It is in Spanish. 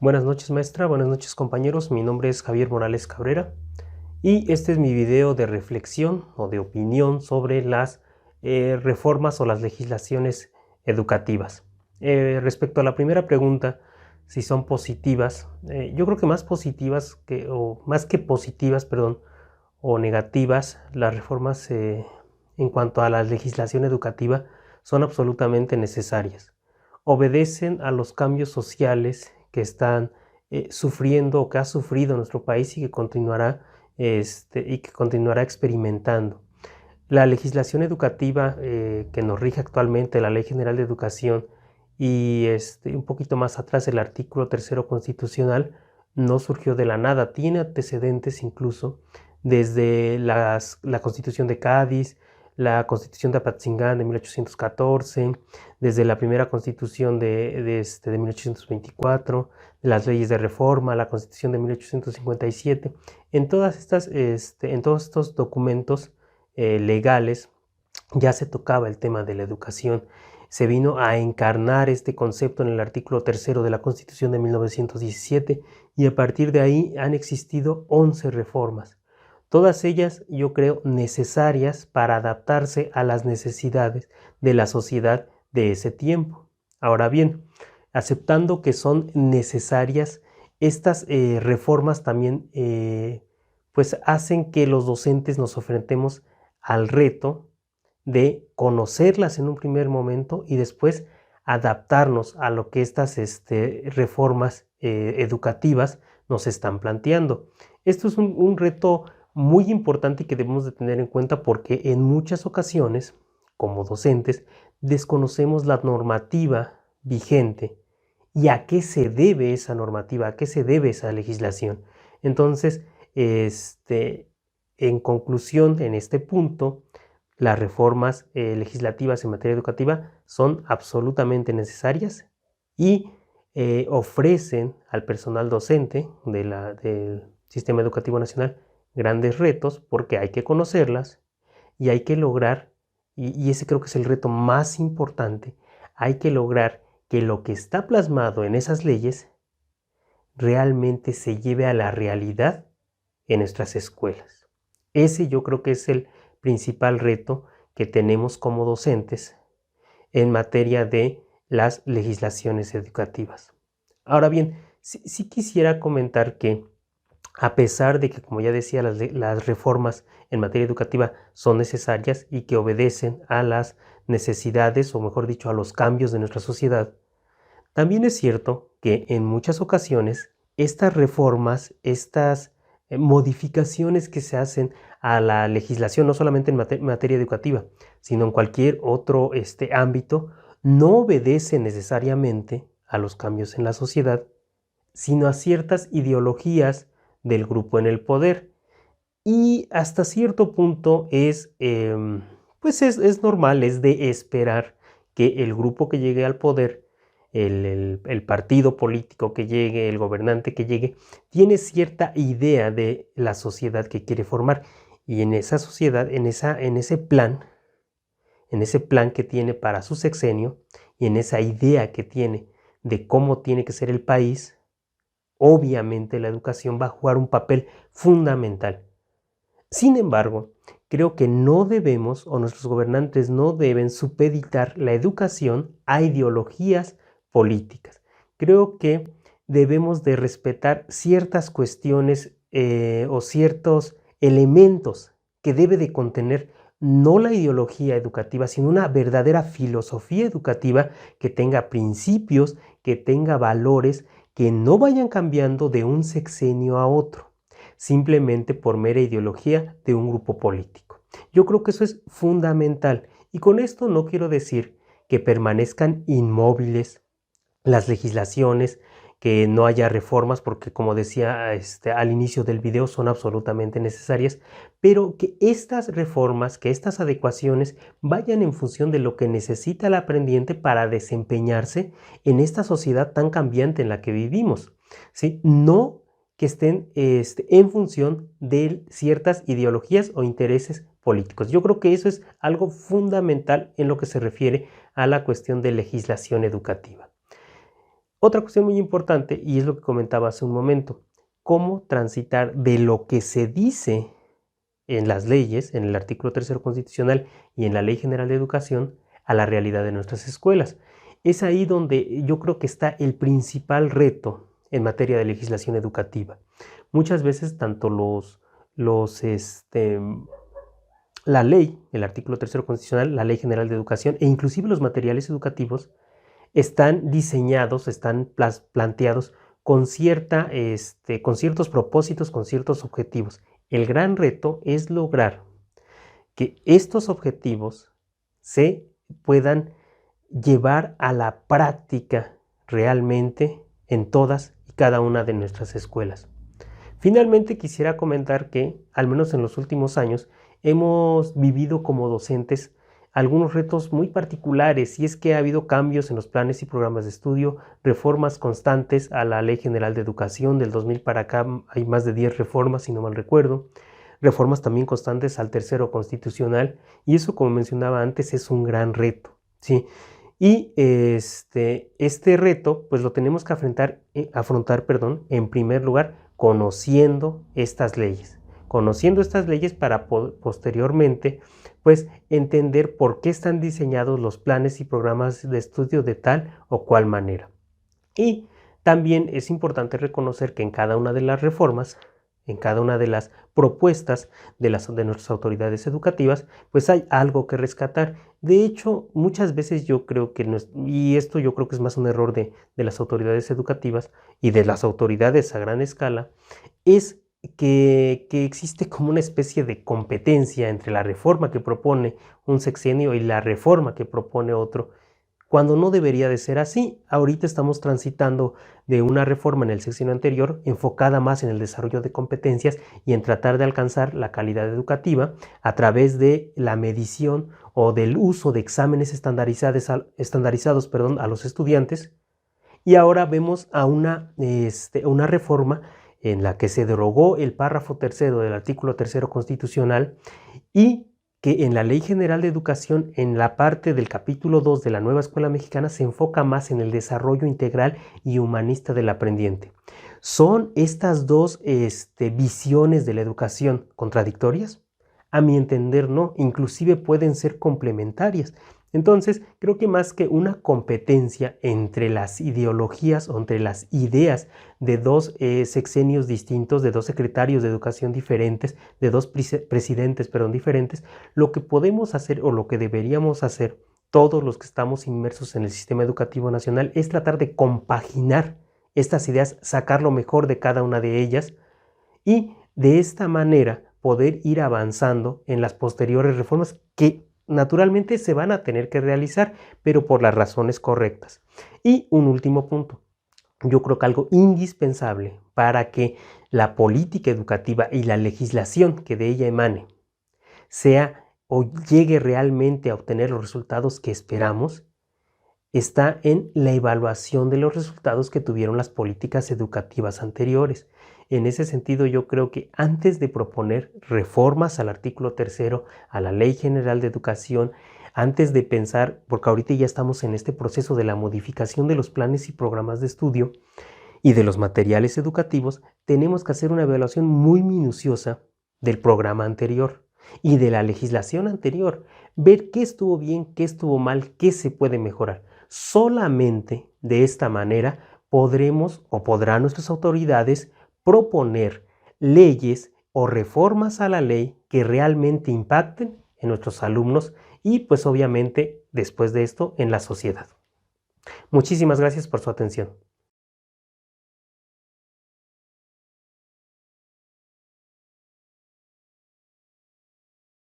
Buenas noches, maestra, buenas noches, compañeros. Mi nombre es Javier Morales Cabrera y este es mi video de reflexión o de opinión sobre las reformas o las legislaciones educativas. Respecto a la primera pregunta, si son positivas, yo creo que más que positivas, perdón, o negativas, las reformas en cuanto a la legislación educativa son absolutamente necesarias. Obedecen a los cambios sociales que están sufriendo o que ha sufrido nuestro país y que continuará experimentando. La legislación educativa que nos rige actualmente, la Ley General de Educación y un poquito más atrás el artículo 3º constitucional, no surgió de la nada, tiene antecedentes incluso desde la Constitución de Cádiz, la Constitución de Apatzingán de 1814, desde la primera Constitución de 1824, las leyes de reforma, la Constitución de 1857. En todos estos documentos legales ya se tocaba el tema de la educación. Se vino a encarnar este concepto en el artículo 3º de la Constitución de 1917 y a partir de ahí han existido 11 reformas. Todas ellas, yo creo, necesarias para adaptarse a las necesidades de la sociedad de ese tiempo. Ahora bien, aceptando que son necesarias, estas reformas también pues hacen que los docentes nos enfrentemos al reto de conocerlas en un primer momento y después adaptarnos a lo que estas reformas educativas nos están planteando. Esto es un reto muy importante y que debemos de tener en cuenta porque en muchas ocasiones, como docentes, desconocemos la normativa vigente y a qué se debe esa normativa, a qué se debe esa legislación. Entonces, en conclusión, en este punto, las reformas legislativas en materia educativa son absolutamente necesarias y ofrecen al personal docente del Sistema Educativo Nacional grandes retos porque hay que conocerlas y hay que lograr, y ese creo que es el reto más importante, hay que lograr que lo que está plasmado en esas leyes realmente se lleve a la realidad en nuestras escuelas. Ese yo creo que es el principal reto que tenemos como docentes en materia de las legislaciones educativas. Ahora bien, sí quisiera comentar que a pesar de que, como ya decía, las reformas en materia educativa son necesarias y que obedecen a las necesidades, o mejor dicho, a los cambios de nuestra sociedad, también es cierto que en muchas ocasiones estas reformas, estas modificaciones que se hacen a la legislación, no solamente en materia educativa, sino en cualquier otro ámbito, no obedecen necesariamente a los cambios en la sociedad, sino a ciertas ideologías del grupo en el poder. Y hasta cierto punto pues es normal, es de esperar que el grupo que llegue al poder, el partido político que llegue, el gobernante que llegue, tiene cierta idea de la sociedad que quiere formar. Y en esa sociedad, en ese plan que tiene para su sexenio y en esa idea que tiene de cómo tiene que ser el país, obviamente la educación va a jugar un papel fundamental. Sin embargo, creo que no debemos, o nuestros gobernantes no deben supeditar la educación a ideologías políticas. Creo que debemos de respetar ciertas cuestiones o ciertos elementos que debe de contener no la ideología educativa, sino una verdadera filosofía educativa que tenga principios, que tenga valores, que no vayan cambiando de un sexenio a otro, simplemente por mera ideología de un grupo político. Yo creo que eso es fundamental y con esto no quiero decir que permanezcan inmóviles las legislaciones, que no haya reformas, porque como decía al inicio del video son absolutamente necesarias, pero que estas reformas, que estas adecuaciones vayan en función de lo que necesita el aprendiente para desempeñarse en esta sociedad tan cambiante en la que vivimos, ¿sí? No que estén en función de ciertas ideologías o intereses políticos. Yo creo que eso es algo fundamental en lo que se refiere a la cuestión de legislación educativa. Otra cuestión muy importante, y es lo que comentaba hace un momento, cómo transitar de lo que se dice en las leyes, en el artículo 3 constitucional y en la Ley General de Educación, a la realidad de nuestras escuelas. Es ahí donde yo creo que está el principal reto en materia de legislación educativa. Muchas veces tanto la ley, el artículo 3 constitucional, la Ley General de Educación e inclusive los materiales educativos están diseñados, están planteados con ciertos propósitos, con ciertos objetivos. El gran reto es lograr que estos objetivos se puedan llevar a la práctica realmente en todas y cada una de nuestras escuelas. Finalmente quisiera comentar que, al menos en los últimos años, hemos vivido como docentes algunos retos muy particulares, y es que ha habido cambios en los planes y programas de estudio, reformas constantes a la Ley General de Educación. Del 2000 para acá hay más de 10 reformas, si no mal recuerdo, reformas también constantes al tercero constitucional, y eso, como mencionaba antes, es un gran reto, ¿sí? Y este reto pues lo tenemos que afrontar, en primer lugar, conociendo estas leyes para posteriormente pues entender por qué están diseñados los planes y programas de estudio de tal o cual manera. Y también es importante reconocer que en cada una de las reformas, en cada una de las propuestas de nuestras autoridades educativas, pues hay algo que rescatar. De hecho, muchas veces yo creo que, y esto yo creo que es más un error de las autoridades educativas y de las autoridades a gran escala, es que existe como una especie de competencia entre la reforma que propone un sexenio y la reforma que propone otro, cuando no debería de ser así. Ahorita estamos transitando de una reforma en el sexenio anterior enfocada más en el desarrollo de competencias y en tratar de alcanzar la calidad educativa a través de la medición o del uso de exámenes estandarizados a los estudiantes. Y ahora vemos a una reforma en la que se derogó el párrafo tercero del artículo 3 constitucional, y que en la Ley General de Educación, en la parte del capítulo 2 de la Nueva Escuela Mexicana, se enfoca más en el desarrollo integral y humanista del aprendiente. ¿Son estas dos visiones de la educación contradictorias? A mi entender, no, inclusive pueden ser complementarias. Entonces, creo que más que una competencia entre las ideologías o entre las ideas de dos sexenios distintos, de dos secretarios de educación diferentes, de dos presidentes, diferentes, lo que podemos hacer o lo que deberíamos hacer todos los que estamos inmersos en el sistema educativo nacional es tratar de compaginar estas ideas, sacar lo mejor de cada una de ellas y de esta manera poder ir avanzando en las posteriores reformas que naturalmente se van a tener que realizar, pero por las razones correctas. Y un último punto. Yo creo que algo indispensable para que la política educativa y la legislación que de ella emane sea o llegue realmente a obtener los resultados que esperamos, está en la evaluación de los resultados que tuvieron las políticas educativas anteriores. En ese sentido, yo creo que antes de proponer reformas al artículo 3, a la Ley General de Educación, antes de pensar, porque ahorita ya estamos en este proceso de la modificación de los planes y programas de estudio y de los materiales educativos, tenemos que hacer una evaluación muy minuciosa del programa anterior y de la legislación anterior, ver qué estuvo bien, qué estuvo mal, qué se puede mejorar. Solamente de esta manera podremos o podrán nuestras autoridades proponer leyes o reformas a la ley que realmente impacten en nuestros alumnos y pues obviamente después de esto en la sociedad. Muchísimas gracias por su atención.